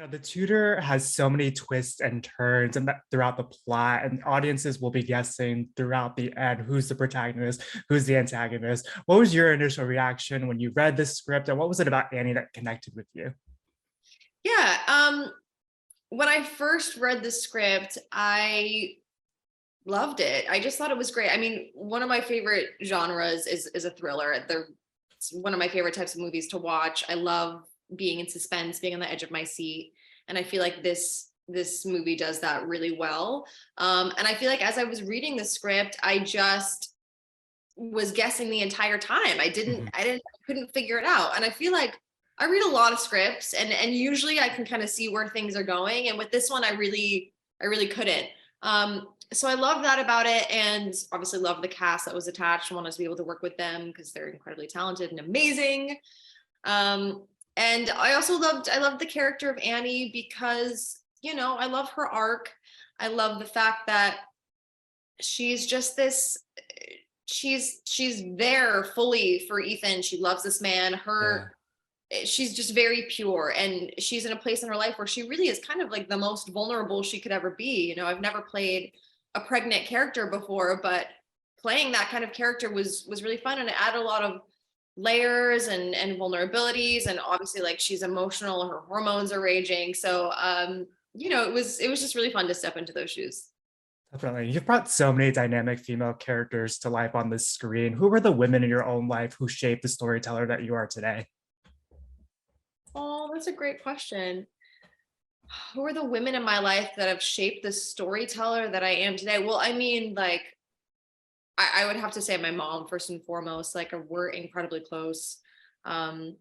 The Tutor has so many twists and turns and throughout the plot, and audiences will be guessing throughout the end who's the protagonist, who's the antagonist. What was your initial reaction when you read the script, and what was it about Annie that connected with you? Yeah, when I first read the script, I loved it. I just thought it was great. I mean, one of my favorite genres is a thriller. It's one of my favorite types of movies to watch. I love being in suspense, being on the edge of my seat, and I feel like this movie does that really well. And I feel like as I was reading the script, I just was guessing the entire time. Mhm. I couldn't figure it out. And I feel like I read a lot of scripts, and usually I can kind of see where things are going. And with this one, I really couldn't. So I love that about it, and obviously love the cast that was attached. I wanted to be able to work with them because they're incredibly talented and amazing. Um, and I loved the character of Annie because, I love her arc. I love the fact that she's just this she's there fully for Ethan. She loves this man. Yeah. She's just very pure, and she's in a place in her life where she really is kind of like the most vulnerable she could ever be. I've never played a pregnant character before, but playing that kind of character was really fun, and it added a lot of layers and vulnerabilities, and obviously like she's emotional, her hormones are raging. So it was just really fun to step into those shoes. Definitely. You've brought so many dynamic female characters to life on the screen. Who were the women in your own life who shaped the storyteller that you are today? Oh, that's a great question. Who are the women in my life that have shaped the storyteller that I am today? Well, I mean, like, I would have to say my mom first and foremost. Like, we're incredibly close. Um,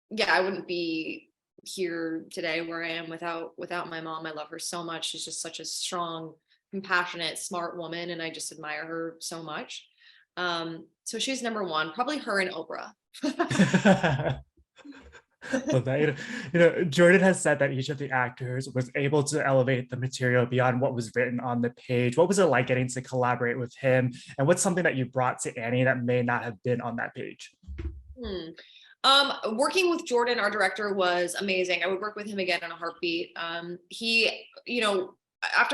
yeah, I wouldn't be here today where I am without my mom. I love her so much. She's just such a strong, compassionate, smart woman, and I just admire her so much. So she's number one, probably her and Oprah. Love that. Jordan has said that each of the actors was able to elevate the material beyond what was written on the page. What was it like getting to collaborate with him? And what's something that you brought to Annie that may not have been on that page? Hmm. Working with Jordan, our director, was amazing. I would work with him again in a heartbeat. After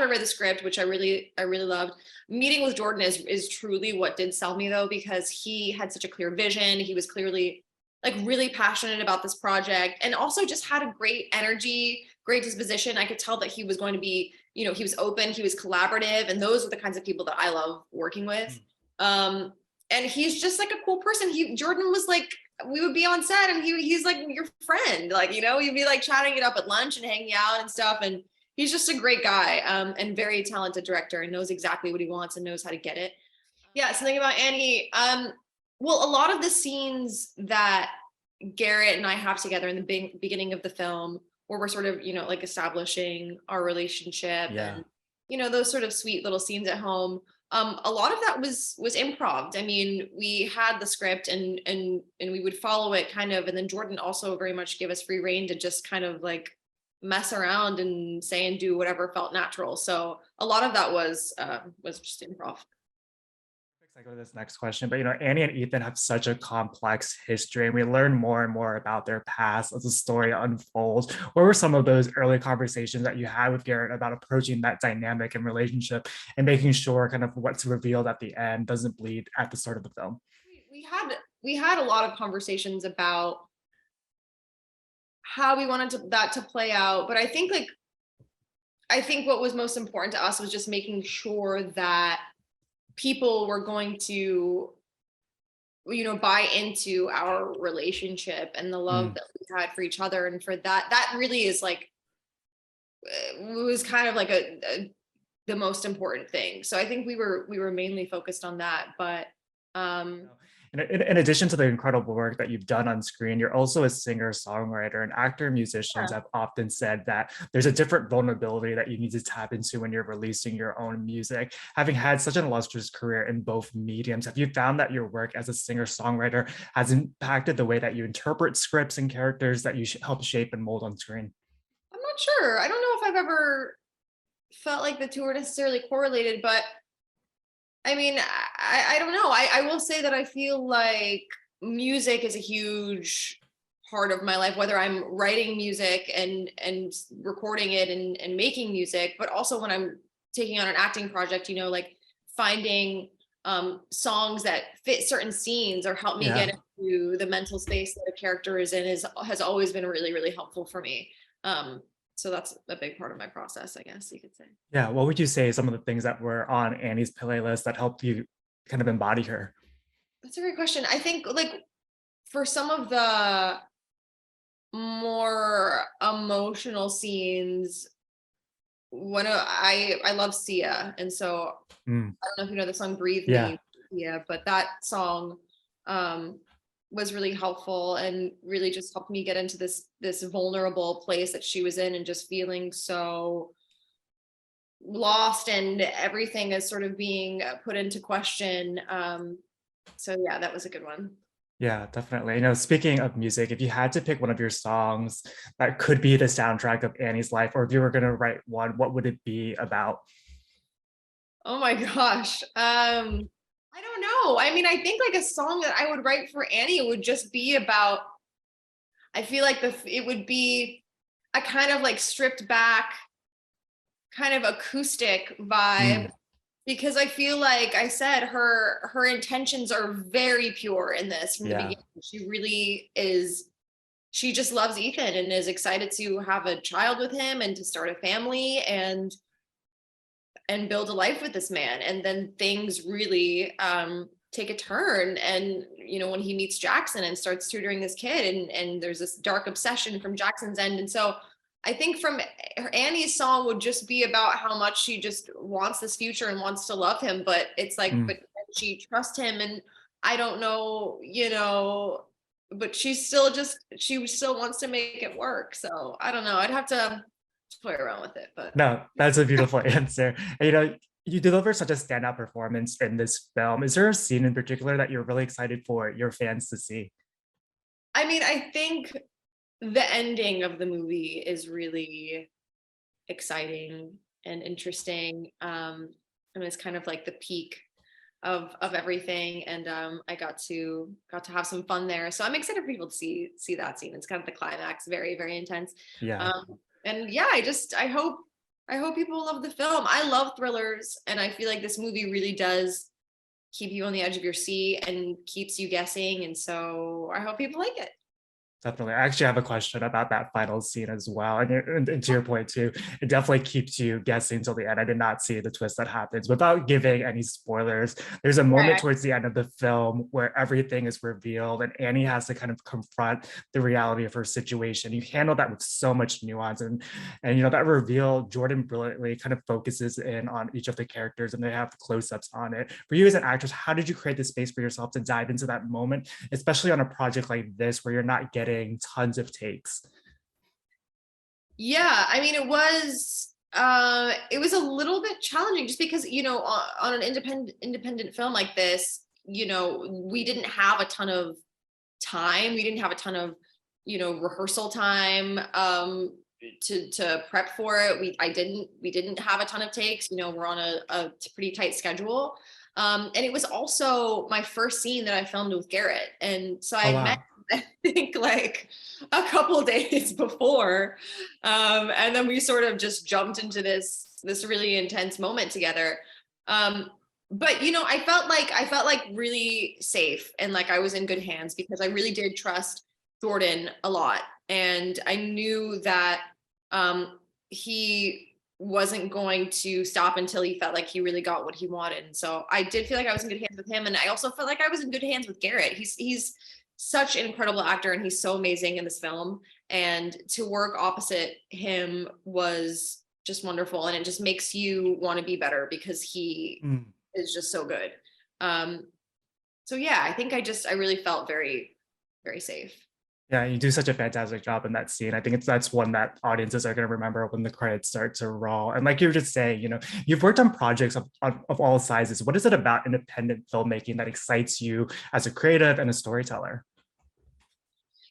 I read the script, which I really loved, meeting with Jordan is truly what did sell me, though, because he had such a clear vision. He was clearly like really passionate about this project, and also just had a great energy, great disposition. I could tell that he was going to be, he was open, he was collaborative, and those are the kinds of people that I love working with. Um, and he's just like a cool person. Jordan was like, we would be on set, and he's like your friend, like, you'd be like chatting it up at lunch and hanging out and stuff. And he's just a great guy, and very talented director, and knows exactly what he wants and knows how to get it. Yeah, something about Annie. Well, a lot of the scenes that Garrett and I have together in the beginning of the film, where we're sort of, like establishing our relationship, Yeah. and those sort of sweet little scenes at home. A lot of that was improv. I mean, we had the script, and we would follow it kind of, and then Jordan also very much gave us free reign to just kind of like mess around and say and do whatever felt natural. So a lot of that was just improv. I go to this next question, but Annie and Ethan have such a complex history, and we learn more and more about their past as the story unfolds. What were some of those early conversations that you had with Garrett about approaching that dynamic and relationship and making sure kind of what's revealed at the end doesn't bleed at the start of the film? We had a lot of conversations about how we wanted that to play out, but I think what was most important to us was just making sure that people were going to, buy into our relationship and the love Mm. that we had for each other. And for that really is like, it was kind of like the most important thing. So I think we were mainly focused on that. But um In addition to the incredible work that you've done on screen, you're also a singer, songwriter, and actor. Musicians yeah. have often said that there's a different vulnerability that you need to tap into when you're releasing your own music. Having had such an illustrious career in both mediums, have you found that your work as a singer songwriter has impacted the way that you interpret scripts and characters that you help shape and mold on screen? I'm not sure. I don't know if I've ever felt like the two are necessarily correlated, but I mean, I don't know. I will say that I feel like music is a huge part of my life, whether I'm writing music and recording it and making music, but also when I'm taking on an acting project, you know, like finding songs that fit certain scenes or help me get Yeah. into the mental space that a character is in has always been really, really helpful for me. So that's a big part of my process, I guess you could say. Yeah. What would you say some of the things that were on Annie's playlist that helped you kind of embody her? That's a great question. I think like for some of the more emotional scenes, I love Sia, and so Mm, I don't know if you know the song "Breathe yeah. Me," yeah, but that song um, was really helpful and really just helped me get into this vulnerable place that she was in, and just feeling so lost, and everything is sort of being put into question. So yeah, that was a good one. Yeah, definitely. You know, speaking of music, if you had to pick one of your songs that could be the soundtrack of Annie's life, or if you were going to write one, what would it be about? Oh my gosh. I don't know. I mean, I think like a song that I would write for Annie would just be about, I feel like it would be a kind of like stripped back kind of acoustic vibe, Mm, because I feel like I said her intentions are very pure in this from the yeah, beginning. She really is, she just loves Ethan and is excited to have a child with him and to start a family and build a life with this man. And then things really take a turn. And, you know, when he meets Jackson and starts tutoring this kid, and there's this dark obsession from Jackson's end. And so I think from Annie's song would just be about how much she just wants this future and wants to love him. But it's like, mm, but she trusts him. And I don't know, you know, but she still wants to make it work. So I don't know. I'd have to play around with it, but no, that's a beautiful answer. And, you know, you deliver such a standout performance in this film. Is there a scene in particular that you're really excited for your fans to see? I mean, I think the ending of the movie is really exciting and interesting. And it's kind of like the peak of everything. And I got to have some fun there. So I'm excited for people to see that scene. It's kind of the climax, very, very intense. Yeah. Um, and yeah, I hope people love the film. I love thrillers, and I feel like this movie really does keep you on the edge of your seat and keeps you guessing. And so I hope people like it. Definitely. I actually have a question about that final scene as well. And to your point too, it definitely keeps you guessing till the end. I did not see the twist that happens. Without giving any spoilers, there's a moment Right. towards the end of the film where everything is revealed and Annie has to kind of confront the reality of her situation. You handle that with so much nuance. And you know, that reveal, Jordan brilliantly kind of focuses in on each of the characters and they have close-ups on it. For you as an actress, how did you create the space for yourself to dive into that moment, especially on a project like this where you're not getting tons of takes? Yeah, I mean, it was a little bit challenging just because, you know, on an independent film like this, you know, we didn't have a ton of time. We didn't have a ton of, you know, rehearsal time to prep for it. We didn't have a ton of takes. You know, we're on a pretty tight schedule. And it was also my first scene that I filmed with Garrett. And so I Oh had met wow. I think like a couple days before. And then we sort of just jumped into this really intense moment together. But you know, I felt like really safe and like I was in good hands because I really did trust Jordan a lot. And I knew that he wasn't going to stop until he felt like he really got what he wanted. And so I did feel like I was in good hands with him. And I also felt like I was in good hands with Garrett. He's such an incredible actor and he's so amazing in this film. And to work opposite him was just wonderful. And it just makes you want to be better because he Mm. is just so good. Um, so yeah, I think I really felt very, very safe. Yeah, you do such a fantastic job in that scene. I think that's one that audiences are going to remember when the credits start to roll. And like you were just saying, you know, you've worked on projects of all sizes. What is it about independent filmmaking that excites you as a creative and a storyteller?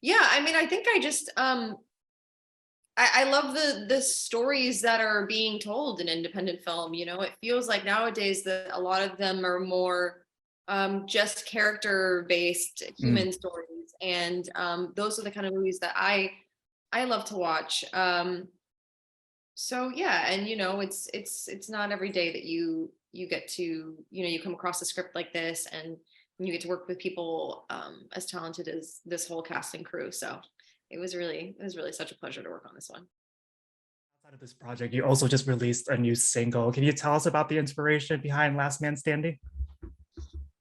Yeah, I mean, I think I just I love the stories that are being told in independent film. You know, it feels like nowadays that a lot of them are more just character based Mm, human stories. And those are the kind of movies that I love to watch. So yeah, and it's not every day that you get to, you come across a script like this, and you get to work with people as talented as this whole cast and crew. So it was really such a pleasure to work on this one. Outside of this project, you also just released a new single. Can you tell us about the inspiration behind Last Man Standing?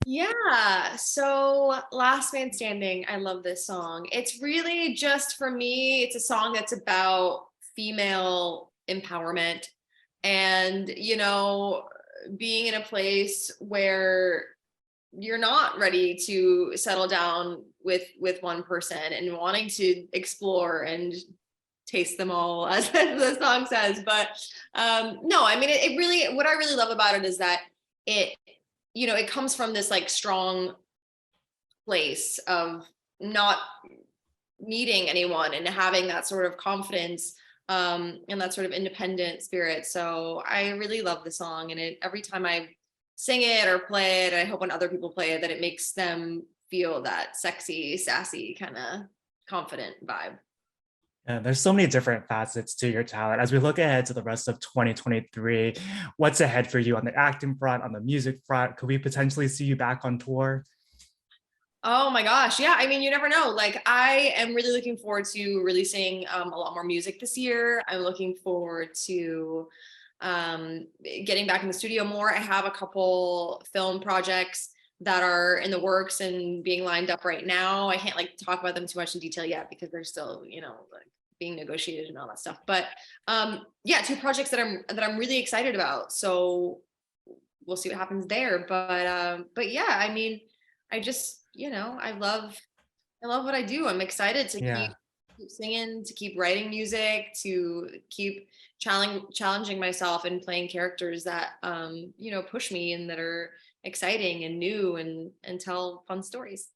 Yeah, so Last Man Standing, I love this song. It's really just, for me, it's a song that's about female empowerment and, being in a place where you're not ready to settle down with one person and wanting to explore and taste them all, as the song says. But no, I mean, it really, what I really love about it is that it it comes from this like strong place of not needing anyone and having that sort of confidence, and that sort of independent spirit. So I really love the song, and every time I sing it or play it, I hope when other people play it that it makes them feel that sexy, sassy kind of confident vibe. And there's so many different facets to your talent. As we look ahead to the rest of 2023, what's ahead for you on the acting front, on the music front? Could we potentially see you back on tour? Oh my gosh. Yeah. I mean, you never know. Like, I am really looking forward to releasing a lot more music this year. I'm looking forward to getting back in the studio more. I have a couple film projects that are in the works and being lined up right now. I can't like talk about them too much in detail yet because they're still, like being negotiated and all that stuff. But yeah, two projects that I'm really excited about. So we'll see what happens there. But yeah, I mean, I just, I love what I do. I'm excited to keep Yeah. keep singing, to keep writing music, to keep challenging myself and playing characters that push me and that are exciting and new and tell fun stories.